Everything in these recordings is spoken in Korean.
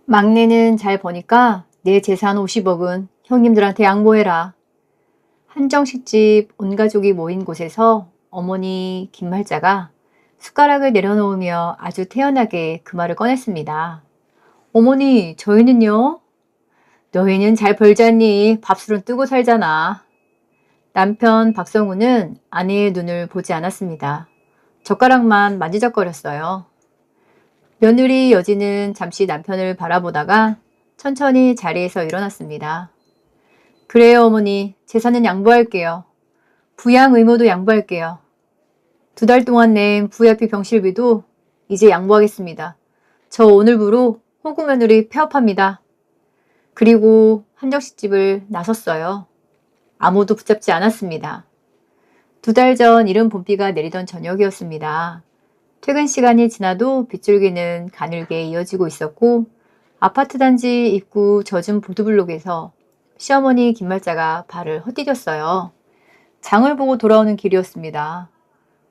막내는 잘 버니까 내 재산 50억은 형님들한테 양보해라. 한정식집 온 가족이 모인 곳에서 어머니 김말자가 숟가락을 내려놓으며 아주 태연하게 그 말을 꺼냈습니다. 어머니, 저희는요? 너희는 잘 벌잖니 밥술은 뜨고 살잖아. 남편 박성우는 아내의 눈을 보지 않았습니다. 젓가락만 만지작거렸어요. 며느리 여진은 잠시 남편을 바라보다가 천천히 자리에서 일어났습니다. 그래요, 어머니. 재산은 양보할게요. 부양 의무도 양보할게요. 2달 동안 낸 VIP 병실비도 이제 양보하겠습니다. 저 오늘부로 호구 며느리 폐업합니다. 그리고 한정식집을 나섰어요. 아무도 붙잡지 않았습니다. 2달 전 이른 봄비가 내리던 저녁이었습니다. 퇴근 시간이 지나도 빗줄기는 가늘게 이어지고 있었고 아파트 단지 입구 젖은 보도블록에서 시어머니 김말자가 발을 헛디뎠어요. 장을 보고 돌아오는 길이었습니다.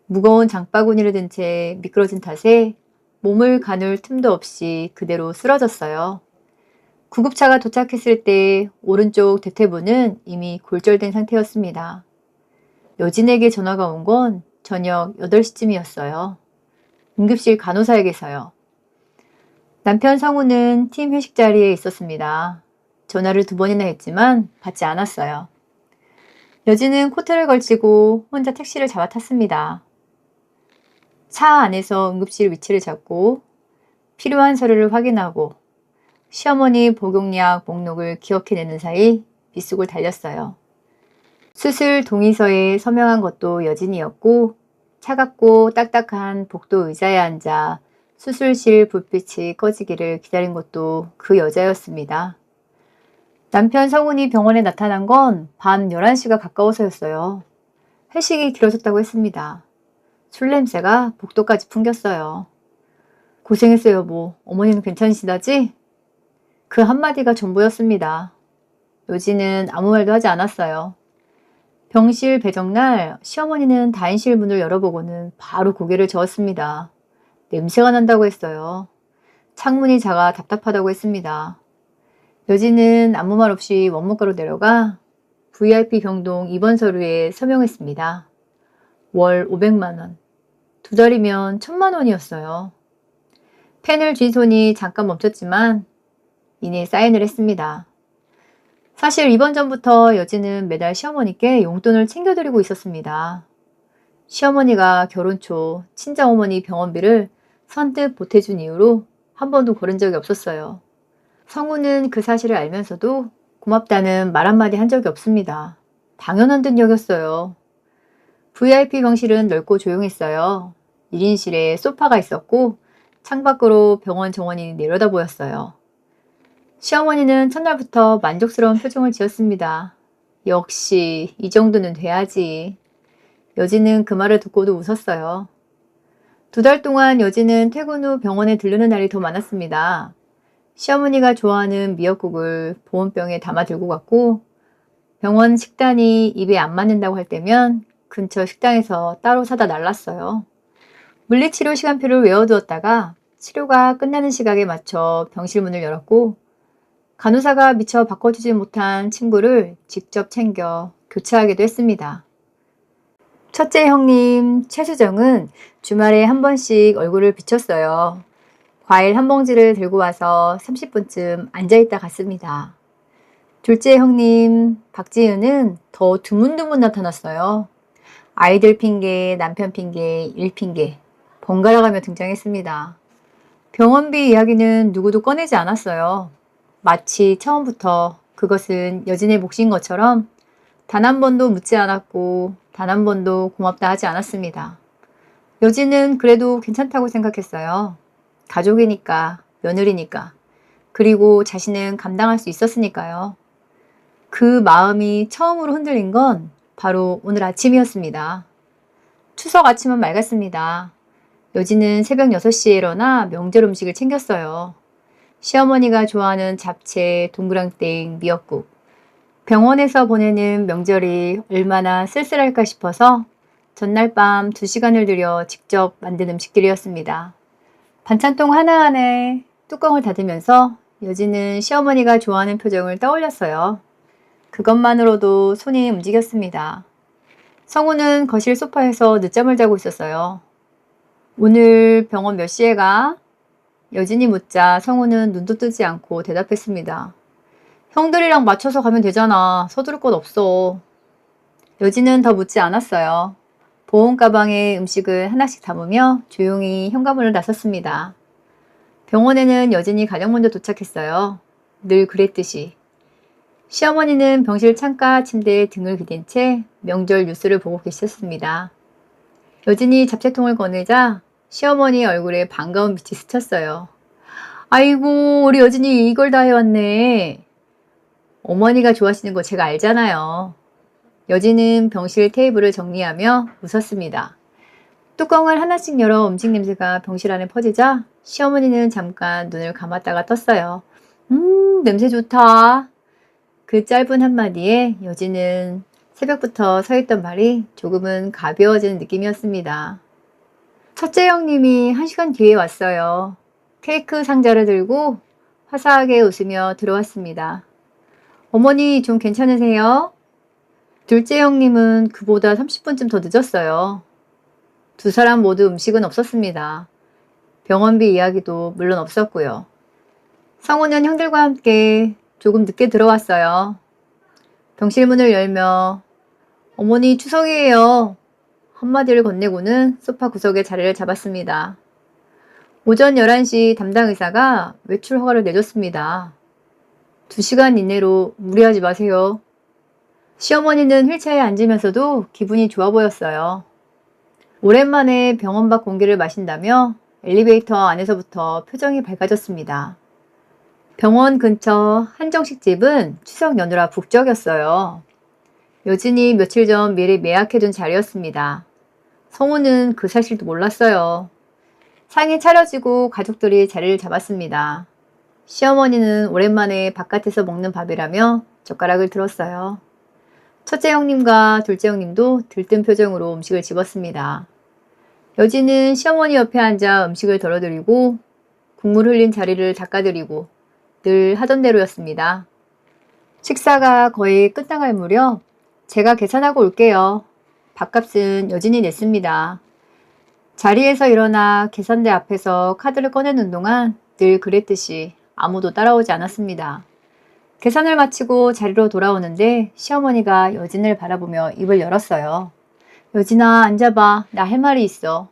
무거운 장바구니를 든 채 미끄러진 탓에 몸을 가눌 틈도 없이 그대로 쓰러졌어요. 구급차가 도착했을 때 오른쪽 대퇴부는 이미 골절된 상태였습니다. 여진에게 전화가 온 건 저녁 8시쯤이었어요. 응급실 간호사에게서요. 남편 성우는 팀 회식 자리에 있었습니다. 전화를 2번이나 했지만 받지 않았어요. 여진은 코트를 걸치고 혼자 택시를 잡아 탔습니다. 차 안에서 응급실 위치를 잡고 필요한 서류를 확인하고 시어머니 복용약 목록을 기억해내는 사이 빗속을 달렸어요. 수술 동의서에 서명한 것도 여진이었고 차갑고 딱딱한 복도 의자에 앉아 수술실 불빛이 꺼지기를 기다린 것도 그 여자였습니다. 남편 성훈이 병원에 나타난 건 밤 11시가 가까워서였어요. 회식이 길어졌다고 했습니다. 술 냄새가 복도까지 풍겼어요. 고생했어요, 여보. 어머니는 괜찮으시다지? 그 한마디가 전부였습니다. 요지는 아무 말도 하지 않았어요. 병실 배정날 시어머니는 다인실 문을 열어보고는 바로 고개를 저었습니다. 냄새가 난다고 했어요. 창문이 작아 답답하다고 했습니다. 여진은 아무 말 없이 원무과로 내려가 VIP 병동 입원 서류에 서명했습니다. 월 500만원. 2달이면 1000만원이었어요. 펜을 쥔 손이 잠깐 멈췄지만 이내 사인을 했습니다. 사실 입원 전부터 여진은 매달 시어머니께 용돈을 챙겨드리고 있었습니다. 시어머니가 결혼 초 친정어머니 병원비를 선뜻 보태준 이후로 한 번도 거른 적이 없었어요. 성우는 그 사실을 알면서도 고맙다는 말 한마디 한 적이 없습니다. 당연한 듯 여겼어요. VIP 병실은 넓고 조용했어요. 1인실에 소파가 있었고 창밖으로 병원 정원이 내려다 보였어요. 시어머니는 첫날부터 만족스러운 표정을 지었습니다. 역시 이 정도는 돼야지. 여진은 그 말을 듣고도 웃었어요. 2달 동안 여진은 퇴근 후 병원에 들르는 날이 더 많았습니다. 시어머니가 좋아하는 미역국을 보온병에 담아 들고 갔고 병원 식단이 입에 안 맞는다고 할 때면 근처 식당에서 따로 사다 날랐어요. 물리치료 시간표를 외워두었다가 치료가 끝나는 시각에 맞춰 병실 문을 열었고 간호사가 미처 바꿔주지 못한 침구를 직접 챙겨 교체하기도 했습니다. 첫째 형님 최수정은 주말에 한 번씩 얼굴을 비쳤어요. 과일 한 봉지를 들고 와서 30분쯤 앉아있다 갔습니다. 둘째 형님 박지은은 더 드문드문 나타났어요. 아이들 핑계, 남편 핑계, 일 핑계 번갈아가며 등장했습니다. 병원비 이야기는 누구도 꺼내지 않았어요. 마치 처음부터 그것은 여진의 몫인 것처럼 단 한 번도 묻지 않았고 단 한 번도 고맙다 하지 않았습니다. 여진은 그래도 괜찮다고 생각했어요. 가족이니까, 며느리니까, 그리고 자신은 감당할 수 있었으니까요. 그 마음이 처음으로 흔들린 건 바로 오늘 아침이었습니다. 추석 아침은 맑았습니다. 여진은 새벽 6시에 일어나 명절 음식을 챙겼어요. 시어머니가 좋아하는 잡채, 동그랑땡, 미역국. 병원에서 보내는 명절이 얼마나 쓸쓸할까 싶어서 전날 밤 2시간을 들여 직접 만든 음식들이었습니다. 반찬통 하나하나에 뚜껑을 닫으면서 여진은 시어머니가 좋아하는 표정을 떠올렸어요. 그것만으로도 손이 움직였습니다. 성우는 거실 소파에서 늦잠을 자고 있었어요. 오늘 병원 몇 시에 가? 여진이 묻자 성우는 눈도 뜨지 않고 대답했습니다. 형들이랑 맞춰서 가면 되잖아. 서두를 것 없어. 여진은 더 묻지 않았어요. 보온 가방에 음식을 하나씩 담으며 조용히 현관문을 나섰습니다. 병원에는 여진이 가장 먼저 도착했어요. 늘 그랬듯이. 시어머니는 병실 창가 침대에 등을 기댄 채 명절 뉴스를 보고 계셨습니다. 여진이 잡채통을 꺼내자 시어머니 얼굴에 반가운 빛이 스쳤어요. 아이고, 우리 여진이 이걸 다 해왔네. 어머니가 좋아하시는 거 제가 알잖아요. 여진은 병실 테이블을 정리하며 웃었습니다. 뚜껑을 하나씩 열어 음식 냄새가 병실 안에 퍼지자 시어머니는 잠깐 눈을 감았다가 떴어요. 냄새 좋다. 그 짧은 한마디에 여진은 새벽부터 서있던 발이 조금은 가벼워지는 느낌이었습니다. 첫째 형님이 1시간 뒤에 왔어요. 케이크 상자를 들고 화사하게 웃으며 들어왔습니다. 어머니 좀 괜찮으세요? 둘째 형님은 그보다 30분쯤 더 늦었어요. 두 사람 모두 음식은 없었습니다. 병원비 이야기도 물론 없었고요. 성우는 형들과 함께 조금 늦게 들어왔어요. 병실 문을 열며 어머니 추석이에요. 한마디를 건네고는 소파 구석에 자리를 잡았습니다. 오전 11시 담당 의사가 외출 허가를 내줬습니다. 2시간 이내로 무리하지 마세요. 시어머니는 휠체어에 앉으면서도 기분이 좋아 보였어요. 오랜만에 병원 밖 공기를 마신다며 엘리베이터 안에서부터 표정이 밝아졌습니다. 병원 근처 한정식집은 추석 연휴라 북적였어요. 여진이 며칠 전 미리 예약해둔 자리였습니다. 성우는 그 사실도 몰랐어요. 상이 차려지고 가족들이 자리를 잡았습니다. 시어머니는 오랜만에 바깥에서 먹는 밥이라며 젓가락을 들었어요. 첫째 형님과 둘째 형님도 들뜬 표정으로 음식을 집었습니다. 여진은 시어머니 옆에 앉아 음식을 덜어드리고 국물 흘린 자리를 닦아드리고 늘 하던 대로였습니다. 식사가 거의 끝나갈 무렵 제가 계산하고 올게요. 밥값은 여진이 냈습니다. 자리에서 일어나 계산대 앞에서 카드를 꺼내는 동안 늘 그랬듯이 아무도 따라오지 않았습니다. 계산을 마치고 자리로 돌아오는데 시어머니가 여진을 바라보며 입을 열었어요. 여진아, 앉아봐. 나 할 말이 있어.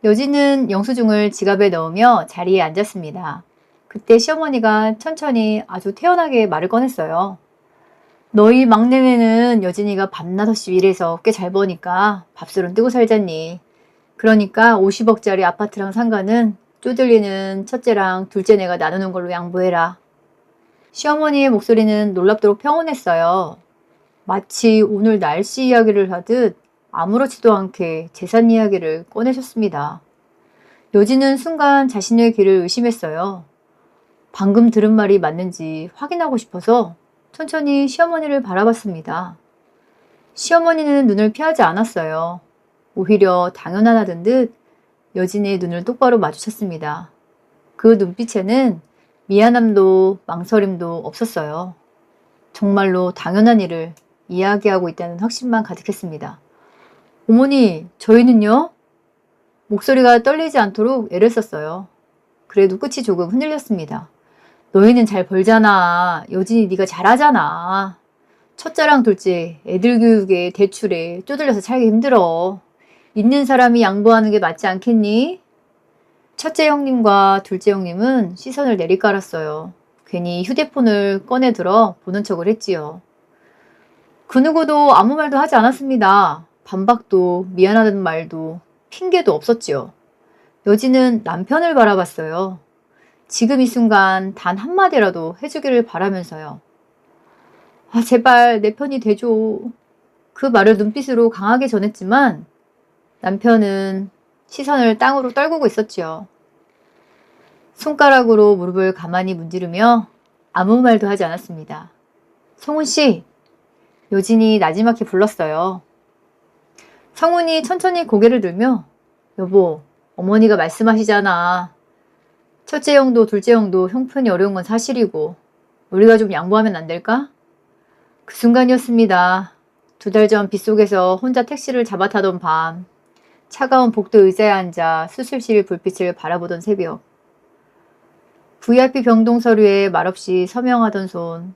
여진은 영수증을 지갑에 넣으며 자리에 앉았습니다. 그때 시어머니가 천천히 아주 태연하게 말을 꺼냈어요. 너희 막내는 여진이가 밤낮 없이 일해서 꽤 잘 버니까 밥술은 뜨고 살잖니. 그러니까 50억짜리 아파트랑 상가는 쪼들리는 첫째랑 둘째네가 나누는 걸로 양보해라. 시어머니의 목소리는 놀랍도록 평온했어요. 마치 오늘 날씨 이야기를 하듯 아무렇지도 않게 재산 이야기를 꺼내셨습니다. 여진은 순간 자신의 귀를 의심했어요. 방금 들은 말이 맞는지 확인하고 싶어서 천천히 시어머니를 바라봤습니다. 시어머니는 눈을 피하지 않았어요. 오히려 당연하다던 듯 여진의 눈을 똑바로 마주쳤습니다. 그 눈빛에는 미안함도 망설임도 없었어요. 정말로 당연한 일을 이야기하고 있다는 확신만 가득했습니다. 어머니, 저희는요? 목소리가 떨리지 않도록 애를 썼어요. 그래도 끝이 조금 흔들렸습니다. 너희는 잘 벌잖아. 여진이 네가 잘하잖아. 첫째랑 둘째, 애들 교육에 대출에 쪼들려서 살기 힘들어. 있는 사람이 양보하는 게 맞지 않겠니? 첫째 형님과 둘째 형님은 시선을 내리깔았어요. 괜히 휴대폰을 꺼내들어 보는 척을 했지요. 그 누구도 아무 말도 하지 않았습니다. 반박도 미안하다는 말도 핑계도 없었지요. 여진은 남편을 바라봤어요. 지금 이 순간 단 한마디라도 해주기를 바라면서요. 아, 제발 내 편이 돼줘. 그 말을 눈빛으로 강하게 전했지만 남편은 시선을 땅으로 떨구고 있었지요. 손가락으로 무릎을 가만히 문지르며 아무 말도 하지 않았습니다. 성훈씨, 여진이 나지막히 불렀어요. 성훈이 천천히 고개를 들며 여보, 어머니가 말씀하시잖아. 첫째 형도 둘째 형도 형편이 어려운 건 사실이고 우리가 좀 양보하면 안 될까? 그 순간이었습니다. 2달 전 빗속에서 혼자 택시를 잡아 타던 밤, 차가운 복도 의자에 앉아 수술실 불빛을 바라보던 새벽, VIP 병동 서류에 말없이 서명하던 손,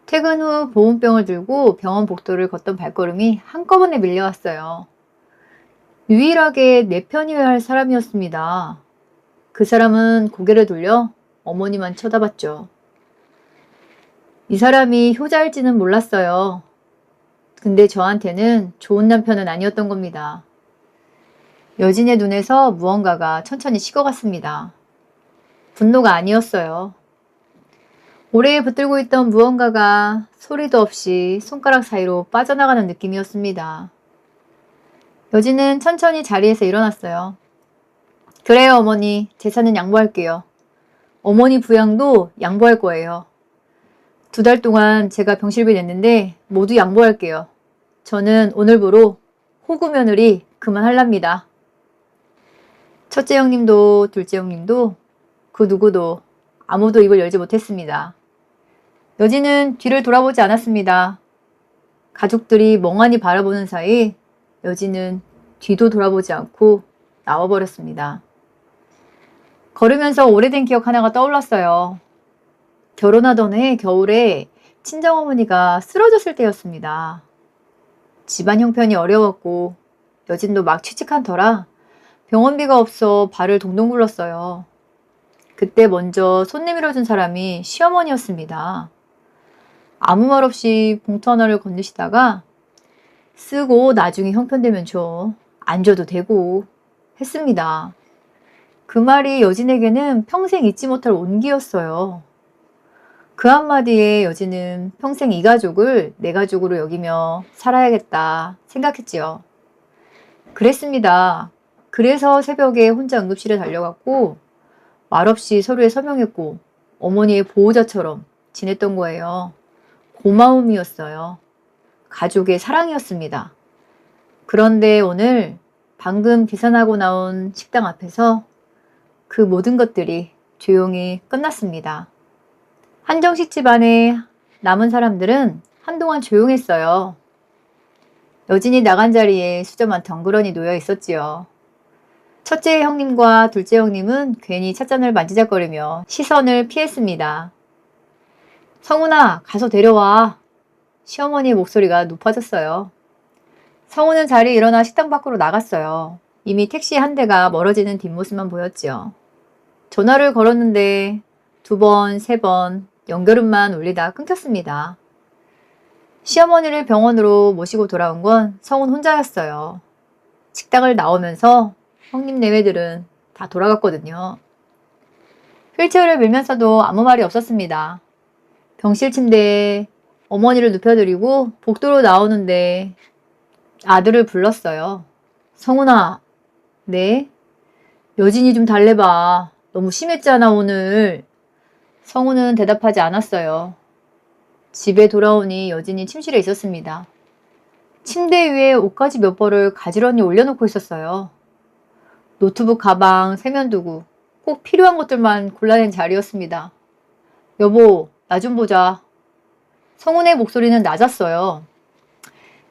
퇴근 후 보온병을 들고 병원 복도를 걷던 발걸음이 한꺼번에 밀려왔어요. 유일하게 내 편이어야 할 사람이었습니다. 그 사람은 고개를 돌려 어머니만 쳐다봤죠. 이 사람이 효자일지는 몰랐어요. 근데 저한테는 좋은 남편은 아니었던 겁니다. 여진의 눈에서 무언가가 천천히 식어갔습니다. 분노가 아니었어요. 오래 붙들고 있던 무언가가 소리도 없이 손가락 사이로 빠져나가는 느낌이었습니다. 여진은 천천히 자리에서 일어났어요. 그래요, 어머니. 재산은 양보할게요. 어머니 부양도 양보할 거예요. 2달 동안 제가 병실비 냈는데 모두 양보할게요. 저는 오늘부로 호구 며느리 그만할랍니다. 첫째 형님도 둘째 형님도 그 누구도 아무도 입을 열지 못했습니다. 여진은 뒤를 돌아보지 않았습니다. 가족들이 멍하니 바라보는 사이 여진은 뒤도 돌아보지 않고 나와버렸습니다. 걸으면서 오래된 기억 하나가 떠올랐어요. 결혼하던 해 겨울에 친정어머니가 쓰러졌을 때였습니다. 집안 형편이 어려웠고 여진도 막 취직한 터라 병원비가 없어 발을 동동 굴렀어요. 그때 먼저 손 내밀어준 사람이 시어머니였습니다. 아무 말 없이 봉투 하나를 건네시다가 쓰고 나중에 형편되면 줘. 안 줘도 되고 했습니다. 그 말이 여진에게는 평생 잊지 못할 온기였어요. 그 한마디에 여진은 평생 이 가족을 내 가족으로 여기며 살아야겠다 생각했지요. 그랬습니다. 그래서 새벽에 혼자 응급실에 달려갔고 말없이 서류에 서명했고 어머니의 보호자처럼 지냈던 거예요. 고마움이었어요. 가족의 사랑이었습니다. 그런데 오늘 방금 계산하고 나온 식당 앞에서 그 모든 것들이 조용히 끝났습니다. 한정식 집 안에 남은 사람들은 한동안 조용했어요. 여진이 나간 자리에 수저만 덩그러니 놓여 있었지요. 첫째 형님과 둘째 형님은 괜히 찻잔을 만지작거리며 시선을 피했습니다. 성훈아, 가서 데려와. 시어머니의 목소리가 높아졌어요. 성훈은 자리에 일어나 식당 밖으로 나갔어요. 이미 택시 한 대가 멀어지는 뒷모습만 보였지요. 전화를 걸었는데 2번, 3번 연결음만 울리다 끊겼습니다. 시어머니를 병원으로 모시고 돌아온 건 성훈 혼자였어요. 식당을 나오면서 형님 내외들은 다 돌아갔거든요. 휠체어를 밀면서도 아무 말이 없었습니다. 병실 침대에 어머니를 눕혀드리고 복도로 나오는데 아들을 불렀어요. 성훈아, 네? 여진이 좀 달래봐. 너무 심했잖아 오늘. 성훈은 대답하지 않았어요. 집에 돌아오니 여진이 침실에 있었습니다. 침대 위에 옷가지 몇 벌을 가지런히 올려놓고 있었어요. 노트북, 가방, 세면도구, 꼭 필요한 것들만 골라낸 자리였습니다. 여보, 나 좀 보자. 성훈의 목소리는 낮았어요.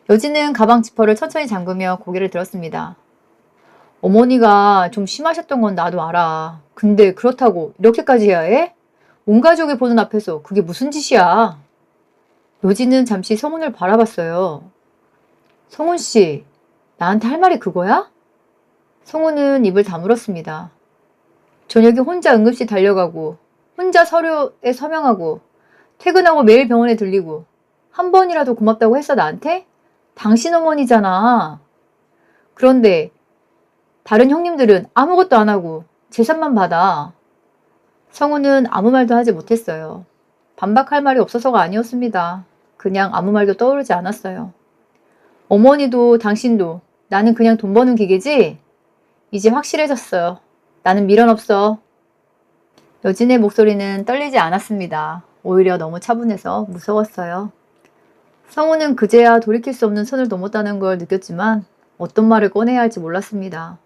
여진은 가방 지퍼를 천천히 잠그며 고개를 들었습니다. 어머니가 좀 심하셨던 건 나도 알아. 근데 그렇다고 이렇게까지 해야 해? 온 가족이 보는 앞에서 그게 무슨 짓이야? 여진은 잠시 성훈을 바라봤어요. 성훈 씨, 나한테 할 말이 그거야? 성훈은 입을 다물었습니다. 저녁에 혼자 응급실 달려가고 혼자 서류에 서명하고 퇴근하고 매일 병원에 들리고 한 번이라도 고맙다고 했어 나한테? 당신 어머니잖아. 그런데 다른 형님들은 아무것도 안 하고 재산만 받아. 성훈은 아무 말도 하지 못했어요. 반박할 말이 없어서가 아니었습니다. 그냥 아무 말도 떠오르지 않았어요. 어머니도 당신도 나는 그냥 돈 버는 기계지? 이제 확실해졌어요. 나는 미련 없어. 여진의 목소리는 떨리지 않았습니다. 오히려 너무 차분해서 무서웠어요. 성훈은 그제야 돌이킬 수 없는 선을 넘었다는 걸 느꼈지만 어떤 말을 꺼내야 할지 몰랐습니다.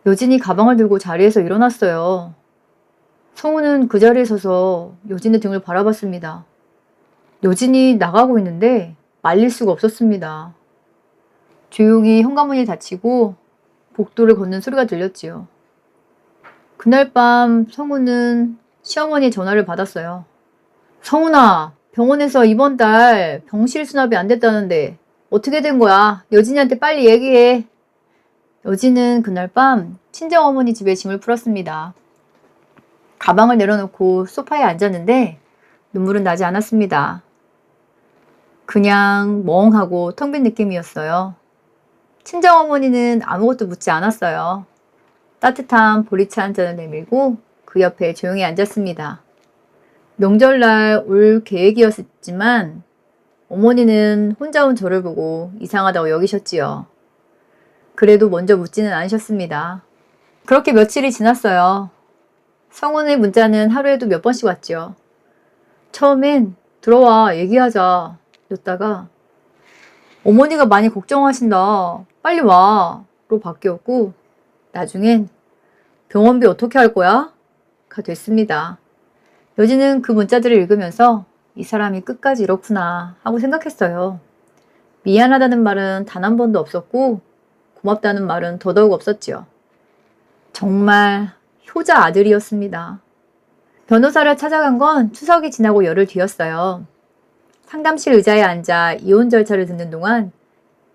여진이 가방을 들고 자리에서 일어났어요. 성우는 그 자리에 서서 여진의 등을 바라봤습니다. 여진이 나가고 있는데 말릴 수가 없었습니다. 조용히 현관문이 닫히고 복도를 걷는 소리가 들렸지요. 그날 밤 성우는 시어머니의 전화를 받았어요. 성훈아, 병원에서 이번 달 병실 수납이 안 됐다는데 어떻게 된 거야? 여진이한테 빨리 얘기해. 여진은 그날 밤 친정어머니 집에 짐을 풀었습니다. 가방을 내려놓고 소파에 앉았는데 눈물은 나지 않았습니다. 그냥 멍하고 텅 빈 느낌이었어요. 친정어머니는 아무것도 묻지 않았어요. 따뜻한 보리차 한 잔을 내밀고 그 옆에 조용히 앉았습니다. 명절날 올 계획이었지만 어머니는 혼자 온 저를 보고 이상하다고 여기셨지요. 그래도 먼저 묻지는 않으셨습니다. 그렇게 며칠이 지났어요. 성훈의 문자는 하루에도 몇 번씩 왔죠. 처음엔 들어와 얘기하자 였다가 어머니가 많이 걱정하신다. 빨리 와 로 바뀌었고 나중엔 병원비 어떻게 할 거야? 가 됐습니다. 여진은 그 문자들을 읽으면서 이 사람이 끝까지 이렇구나 하고 생각했어요. 미안하다는 말은 단 한 번도 없었고 고맙다는 말은 더더욱 없었지요. 정말 효자 아들이었습니다. 변호사를 찾아간 건 추석이 지나고 열흘 뒤였어요. 상담실 의자에 앉아 이혼 절차를 듣는 동안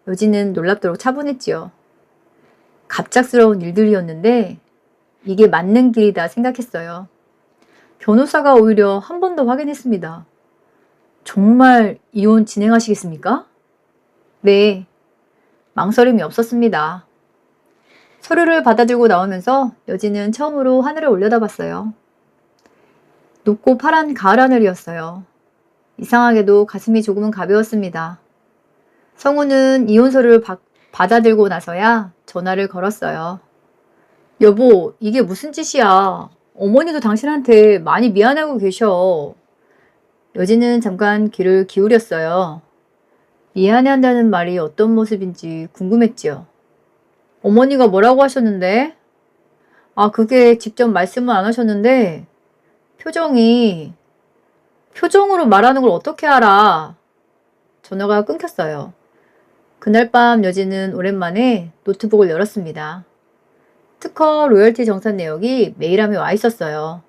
여진은 놀랍도록 차분했지요. 갑작스러운 일들이었는데 이게 맞는 길이다 생각했어요. 변호사가 오히려 한 번 더 확인했습니다. 정말 이혼 진행하시겠습니까? 네. 망설임이 없었습니다. 서류를 받아들고 나오면서 여진은 처음으로 하늘을 올려다봤어요. 높고 파란 가을 하늘이었어요. 이상하게도 가슴이 조금은 가벼웠습니다. 성우는 이혼서를 받아들고 나서야 전화를 걸었어요. 여보, 이게 무슨 짓이야. 어머니도 당신한테 많이 미안하고 계셔. 여진은 잠깐 귀를 기울였어요. 미안해한다는 말이 어떤 모습인지 궁금했지요. 어머니가 뭐라고 하셨는데? 아, 그게 직접 말씀은 안 하셨는데 표정으로 말하는 걸 어떻게 알아? 전화가 끊겼어요. 그날 밤 여진은 오랜만에 노트북을 열었습니다. 특허 로열티 정산 내역이 메일함에 와 있었어요.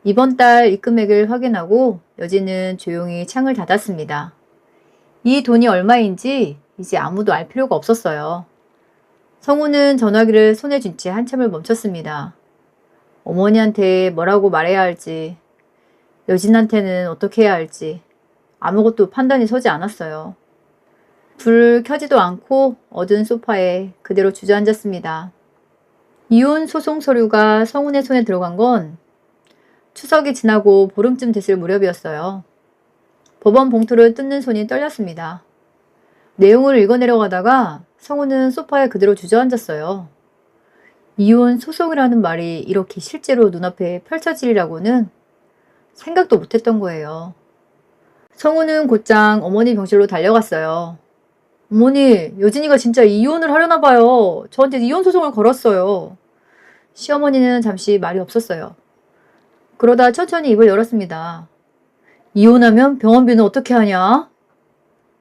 이번 달 입금액을 확인하고 여진은 조용히 창을 닫았습니다. 이 돈이 얼마인지 이제 아무도 알 필요가 없었어요. 성우는 전화기를 손에 쥔 채 한참을 멈췄습니다. 어머니한테 뭐라고 말해야 할지, 여진한테는 어떻게 해야 할지 아무것도 판단이 서지 않았어요. 불을 켜지도 않고 어두운 소파에 그대로 주저앉았습니다. 이혼 소송 서류가 성훈의 손에 들어간 건 추석이 지나고 보름쯤 됐을 무렵이었어요. 법원 봉투를 뜯는 손이 떨렸습니다. 내용을 읽어내려가다가 성훈은 소파에 그대로 주저앉았어요. 이혼 소송이라는 말이 이렇게 실제로 눈앞에 펼쳐지리라고는 생각도 못했던 거예요. 성훈은 곧장 어머니 병실로 달려갔어요. 어머니, 여진이가 진짜 이혼을 하려나 봐요. 저한테 이혼 소송을 걸었어요. 시어머니는 잠시 말이 없었어요. 그러다 천천히 입을 열었습니다. 이혼하면 병원비는 어떻게 하냐?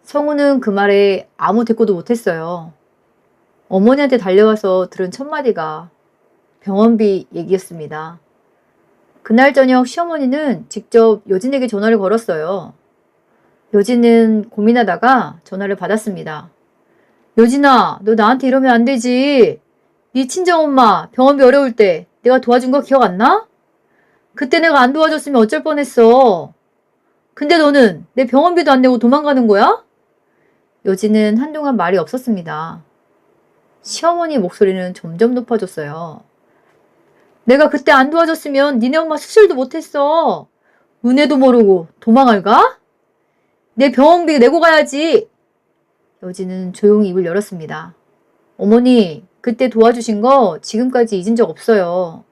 성우는 그 말에 아무 대꾸도 못했어요. 어머니한테 달려와서 들은 첫 마디가 병원비 얘기였습니다. 그날 저녁 시어머니는 직접 여진에게 전화를 걸었어요. 여진은 고민하다가 전화를 받았습니다. 여진아, 너 나한테 이러면 안 되지. 네 친정엄마 병원비 어려울 때 내가 도와준 거 기억 안 나? 그때 내가 안 도와줬으면 어쩔 뻔했어. 근데 너는 내 병원비도 안 내고 도망가는 거야? 여진은 한동안 말이 없었습니다. 시어머니 목소리는 점점 높아졌어요. 내가 그때 안 도와줬으면 니네 엄마 수술도 못했어. 은혜도 모르고 도망을 가? 내 병원비 내고 가야지. 여진은 조용히 입을 열었습니다. 어머니, 그때 도와주신 거 지금까지 잊은 적 없어요.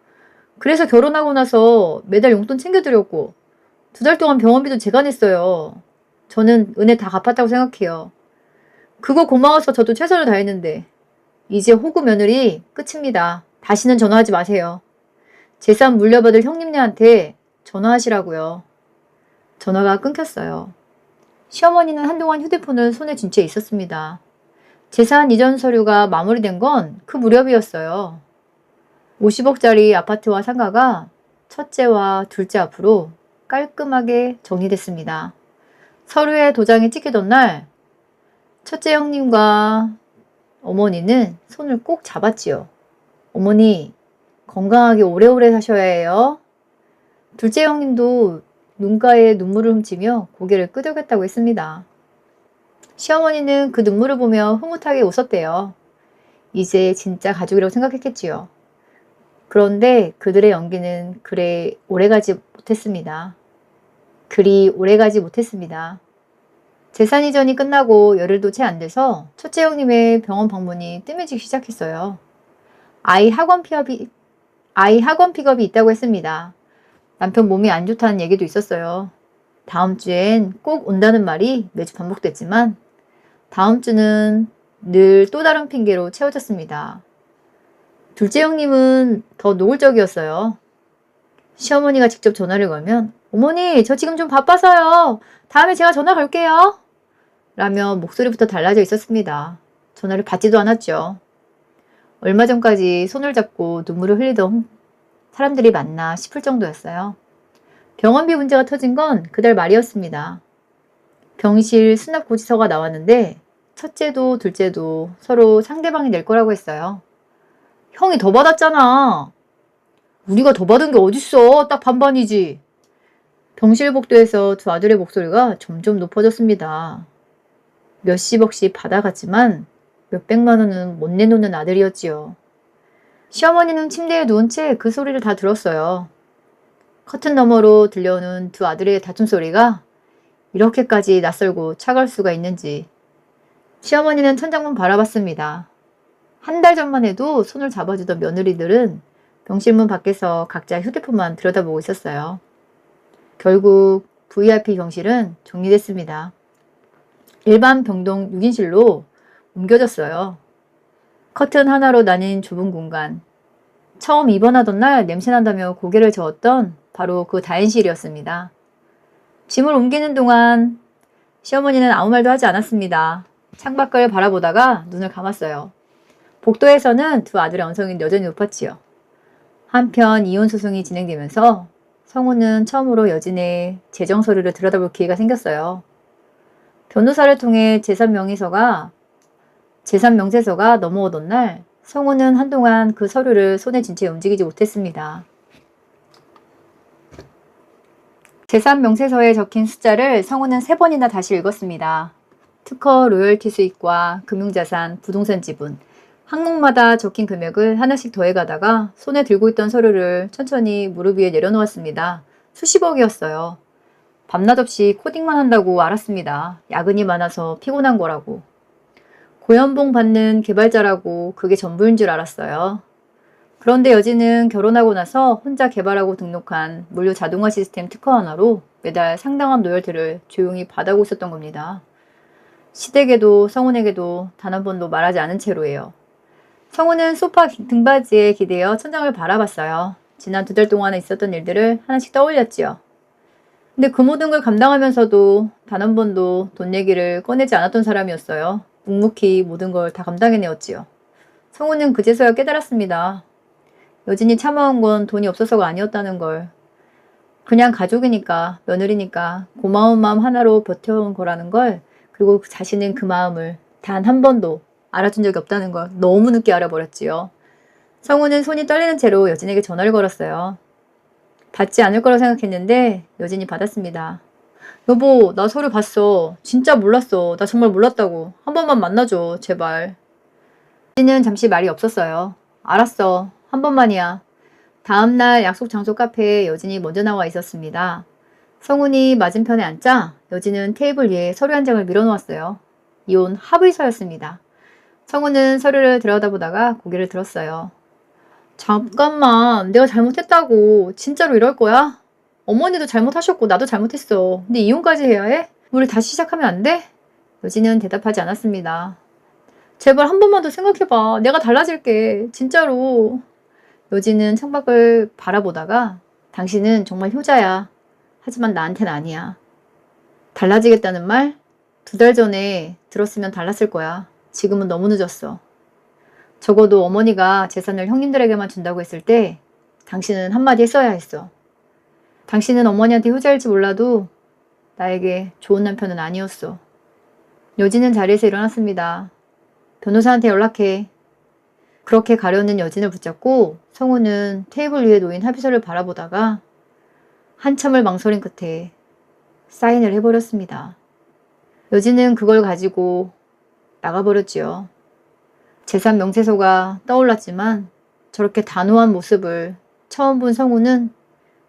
그래서 결혼하고 나서 매달 용돈 챙겨드렸고 2달 동안 병원비도 제가 냈어요. 저는 은혜 다 갚았다고 생각해요. 그거 고마워서 저도 최선을 다했는데 이제 호구 며느리 끝입니다. 다시는 전화하지 마세요. 재산 물려받을 형님네한테 전화하시라고요. 전화가 끊겼어요. 시어머니는 한동안 휴대폰을 손에 쥔 채 있었습니다. 재산 이전 서류가 마무리된 건 그 무렵이었어요. 50억짜리 아파트와 상가가 첫째와 둘째 앞으로 깔끔하게 정리됐습니다. 서류에 도장이 찍히던 날 첫째 형님과 어머니는 손을 꼭 잡았지요. 어머니, 건강하게 오래오래 사셔야 해요. 둘째 형님도 눈가에 눈물을 훔치며 고개를 끄덕였다고 했습니다. 시어머니는 그 눈물을 보며 흐뭇하게 웃었대요. 이제 진짜 가족이라고 생각했겠지요. 그런데 그들의 연기는 그리 오래가지 못했습니다. 재산 이전이 끝나고 열흘도 채 안 돼서 첫째 형님의 병원 방문이 뜸해지기 시작했어요. 아이 학원 픽업이 있다고 했습니다. 남편 몸이 안 좋다는 얘기도 있었어요. 다음 주엔 꼭 온다는 말이 매주 반복됐지만 다음 주는 늘 또 다른 핑계로 채워졌습니다. 둘째 형님은 더 노골적이었어요. 시어머니가 직접 전화를 걸면 어머니, 저 지금 좀 바빠서요. 다음에 제가 전화 걸게요. 라며 목소리부터 달라져 있었습니다. 전화를 받지도 않았죠. 얼마 전까지 손을 잡고 눈물을 흘리던 사람들이 맞나 싶을 정도였어요. 병원비 문제가 터진 건 그달 말이었습니다. 병실 수납고지서가 나왔는데 첫째도 둘째도 서로 상대방이 낼 거라고 했어요. 형이 더 받았잖아. 우리가 더 받은 게 어딨어. 딱 반반이지. 병실 복도에서 두 아들의 목소리가 점점 높아졌습니다. 몇십억씩 받아갔지만 몇백만 원은 못 내놓는 아들이었지요. 시어머니는 침대에 누운 채 그 소리를 다 들었어요. 커튼 너머로 들려오는 두 아들의 다툼 소리가 이렇게까지 낯설고 차가울 수가 있는지. 시어머니는 천장만 바라봤습니다. 한 달 전만 해도 손을 잡아주던 며느리들은 병실문 밖에서 각자 휴대폰만 들여다보고 있었어요. 결국 VIP 병실은 정리됐습니다. 일반 병동 6인실로 옮겨졌어요. 커튼 하나로 나뉜 좁은 공간. 처음 입원하던 날 냄새난다며 고개를 저었던 바로 그 다인실이었습니다. 짐을 옮기는 동안 시어머니는 아무 말도 하지 않았습니다. 창밖을 바라보다가 눈을 감았어요. 복도에서는 두 아들의 언성이 여전히 높았지요. 한편 이혼 소송이 진행되면서 성우는 처음으로 여진의 재정 서류를 들여다볼 기회가 생겼어요. 변호사를 통해 재산 명세서가 넘어오던 날 성우는 한동안 그 서류를 손에 쥔 채 움직이지 못했습니다. 재산 명세서에 적힌 숫자를 성우는 3번이나 다시 읽었습니다. 특허 로열티 수익과 금융자산, 부동산 지분, 항목마다 적힌 금액을 하나씩 더해가다가 손에 들고 있던 서류를 천천히 무릎 위에 내려놓았습니다. 수십억이었어요. 밤낮 없이 코딩만 한다고 알았습니다. 야근이 많아서 피곤한 거라고. 고연봉 받는 개발자라고 그게 전부인 줄 알았어요. 그런데 여진은 결혼하고 나서 혼자 개발하고 등록한 물류 자동화 시스템 특허 하나로 매달 상당한 로열티를 조용히 받아오고 있었던 겁니다. 시댁에도 성훈에게도 단 한 번도 말하지 않은 채로예요. 성훈은 소파 등받이에 기대어 천장을 바라봤어요. 지난 2달 동안 있었던 일들을 하나씩 떠올렸지요. 근데 그 모든 걸 감당하면서도 단 한 번도 돈 얘기를 꺼내지 않았던 사람이었어요. 묵묵히 모든 걸 다 감당해내었지요. 성훈은 그제서야 깨달았습니다. 여진이 참아온 건 돈이 없어서가 아니었다는 걸. 그냥 가족이니까, 며느리니까 고마운 마음 하나로 버텨온 거라는 걸, 그리고 자신은 그 마음을 단 한 번도 알아준 적이 없다는 걸 너무 늦게 알아버렸지요. 성우는 손이 떨리는 채로 여진에게 전화를 걸었어요. 받지 않을 거라고 생각했는데 여진이 받았습니다. 여보, 나 서류 봤어. 진짜 몰랐어. 나 정말 몰랐다고. 한 번만 만나줘, 제발. 여진은 잠시 말이 없었어요. 알았어. 한 번만이야. 다음날 약속 장소 카페에 여진이 먼저 나와 있었습니다. 성훈이 맞은편에 앉자 여진은 테이블 위에 서류 한 장을 밀어놓았어요. 이혼 합의서였습니다. 성훈은 서류를 들여다보다가 고개를 들었어요. 잠깐만, 내가 잘못했다고. 진짜로 이럴 거야? 어머니도 잘못하셨고 나도 잘못했어. 근데 이혼까지 해야 해? 우리 다시 시작하면 안 돼? 여진은 대답하지 않았습니다. 제발 한 번만 더 생각해봐. 내가 달라질게. 진짜로. 여진은 창밖을 바라보다가 당신은 정말 효자야. 하지만 나한텐 아니야. 달라지겠다는 말? 2달 전에 들었으면 달랐을 거야. 지금은 너무 늦었어. 적어도 어머니가 재산을 형님들에게만 준다고 했을 때 당신은 한마디 했어야 했어. 당신은 어머니한테 효자일지 몰라도 나에게 좋은 남편은 아니었어. 여진은 자리에서 일어났습니다. 변호사한테 연락해. 그렇게 가려는 여진을 붙잡고 성우는 테이블 위에 놓인 합의서를 바라보다가 한참을 망설인 끝에 사인을 해버렸습니다. 여진은 그걸 가지고 나가버렸지요. 재산 명세서가 떠올랐지만 저렇게 단호한 모습을 처음 본 성우는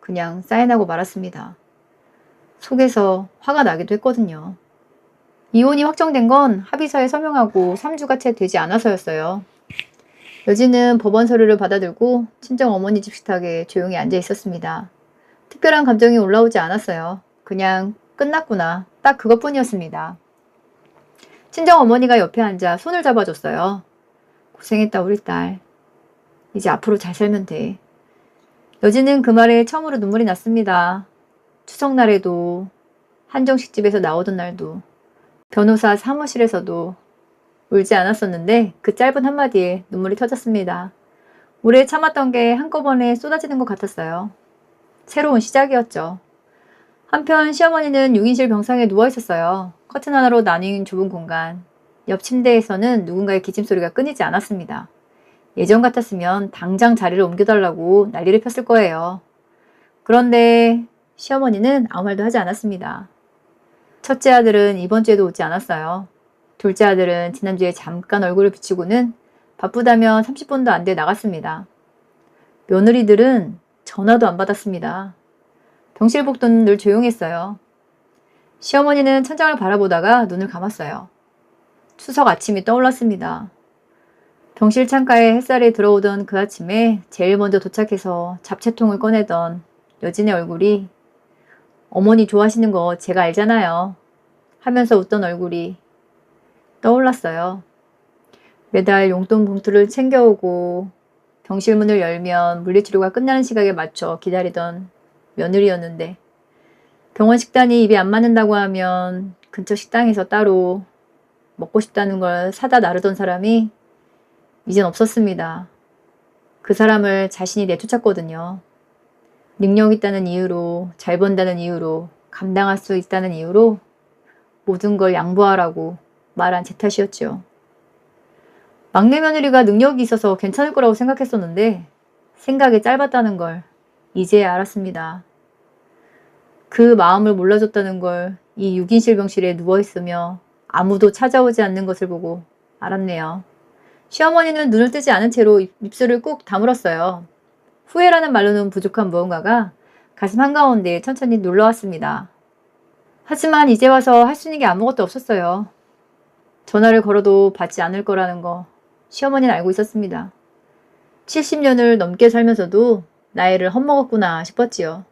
그냥 사인하고 말았습니다. 속에서 화가 나기도 했거든요. 이혼이 확정된 건 합의서에 서명하고 3주가 채 되지 않아서였어요. 여진은 법원 서류를 받아들고 친정 어머니 집 식탁에 조용히 앉아 있었습니다. 특별한 감정이 올라오지 않았어요. 그냥 끝났구나. 딱 그것뿐이었습니다. 친정 어머니가 옆에 앉아 손을 잡아줬어요. 고생했다 우리 딸. 이제 앞으로 잘 살면 돼. 여진은 그 말에 처음으로 눈물이 났습니다. 추석날에도 한정식 집에서 나오던 날도 변호사 사무실에서도 울지 않았었는데 그 짧은 한마디에 눈물이 터졌습니다. 오래 참았던 게 한꺼번에 쏟아지는 것 같았어요. 새로운 시작이었죠. 한편 시어머니는 6인실 병상에 누워있었어요. 커튼 하나로 나뉜 좁은 공간. 옆 침대에서는 누군가의 기침소리가 끊이지 않았습니다. 예전 같았으면 당장 자리를 옮겨달라고 난리를 폈을 거예요. 그런데 시어머니는 아무 말도 하지 않았습니다. 첫째 아들은 이번 주에도 오지 않았어요. 둘째 아들은 지난주에 잠깐 얼굴을 비추고는 바쁘다며 30분도 안 돼 나갔습니다. 며느리들은 전화도 안 받았습니다. 병실 복도는 늘 조용했어요. 시어머니는 천장을 바라보다가 눈을 감았어요. 추석 아침이 떠올랐습니다. 병실 창가에 햇살이 들어오던 그 아침에 제일 먼저 도착해서 잡채통을 꺼내던 여진의 얼굴이 어머니 좋아하시는 거 제가 알잖아요. 하면서 웃던 얼굴이 떠올랐어요. 매달 용돈 봉투를 챙겨오고 병실 문을 열면 물리치료가 끝나는 시각에 맞춰 기다리던 며느리였는데 병원 식단이 입에 안 맞는다고 하면 근처 식당에서 따로 먹고 싶다는 걸 사다 나르던 사람이 이젠 없었습니다. 그 사람을 자신이 내쫓았거든요. 능력 있다는 이유로, 잘 번다는 이유로, 감당할 수 있다는 이유로 모든 걸 양보하라고 말한 제 탓이었죠. 막내 며느리가 능력이 있어서 괜찮을 거라고 생각했었는데 생각이 짧았다는 걸 이제야 알았습니다. 그 마음을 몰라줬다는 걸 이 6인실 병실에 누워있으며 아무도 찾아오지 않는 것을 보고 알았네요. 시어머니는 눈을 뜨지 않은 채로 입술을 꾹 다물었어요. 후회라는 말로는 부족한 무언가가 가슴 한가운데 천천히 놀러왔습니다. 하지만 이제 와서 할 수 있는 게 아무것도 없었어요. 전화를 걸어도 받지 않을 거라는 거 시어머니는 알고 있었습니다. 70년을 넘게 살면서도 나이를 헛먹었구나 싶었지요.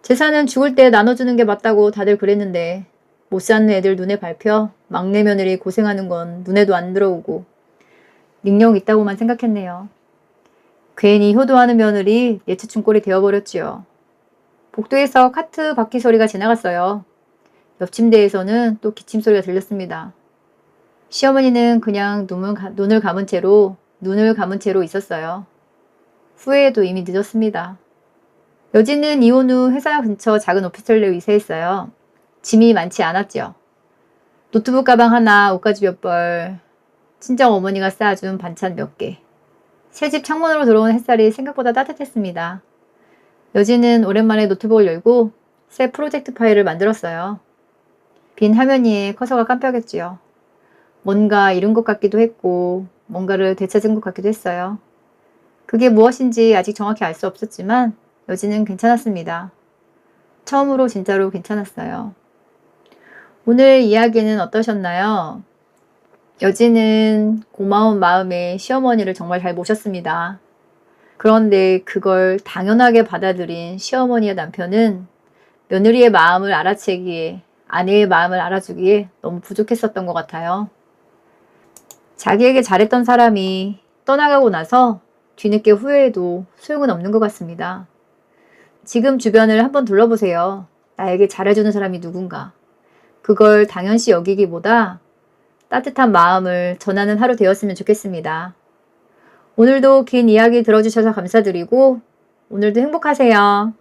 재산은 죽을 때 나눠주는 게 맞다고 다들 그랬는데 못 사는 애들 눈에 밟혀 막내 며느리 고생하는 건 눈에도 안 들어오고 능력 있다고만 생각했네요. 괜히 효도하는 며느리 예추춘 꼴이 되어버렸지요. 복도에서 카트 바퀴 소리가 지나갔어요. 옆 침대에서는 또 기침 소리가 들렸습니다. 시어머니는 그냥 눈을 감은 채로 있었어요. 후회에도 이미 늦었습니다. 여진은 이혼 후 회사 근처 작은 오피스텔로 이사했어요. 짐이 많지 않았죠. 노트북 가방 하나, 옷가지 몇 벌, 친정 어머니가 쌓아준 반찬 몇 개. 새집 창문으로 들어온 햇살이 생각보다 따뜻했습니다. 여진은 오랜만에 노트북을 열고 새 프로젝트 파일을 만들었어요. 빈 화면 위에 커서가 깜빡였지요. 뭔가 잃은 것 같기도 했고 뭔가를 되찾은 것 같기도 했어요. 그게 무엇인지 아직 정확히 알 수 없었지만 여진은 괜찮았습니다. 처음으로 진짜로 괜찮았어요. 오늘 이야기는 어떠셨나요? 여진은 고마운 마음에 시어머니를 정말 잘 모셨습니다. 그런데 그걸 당연하게 받아들인 시어머니와 남편은 며느리의 마음을 알아채기에, 아내의 마음을 알아주기에 너무 부족했었던 것 같아요. 자기에게 잘했던 사람이 떠나가고 나서 뒤늦게 후회해도 소용은 없는 것 같습니다. 지금 주변을 한번 둘러보세요. 나에게 잘해주는 사람이 누군가. 그걸 당연시 여기기보다 따뜻한 마음을 전하는 하루 되었으면 좋겠습니다. 오늘도 긴 이야기 들어주셔서 감사드리고 오늘도 행복하세요.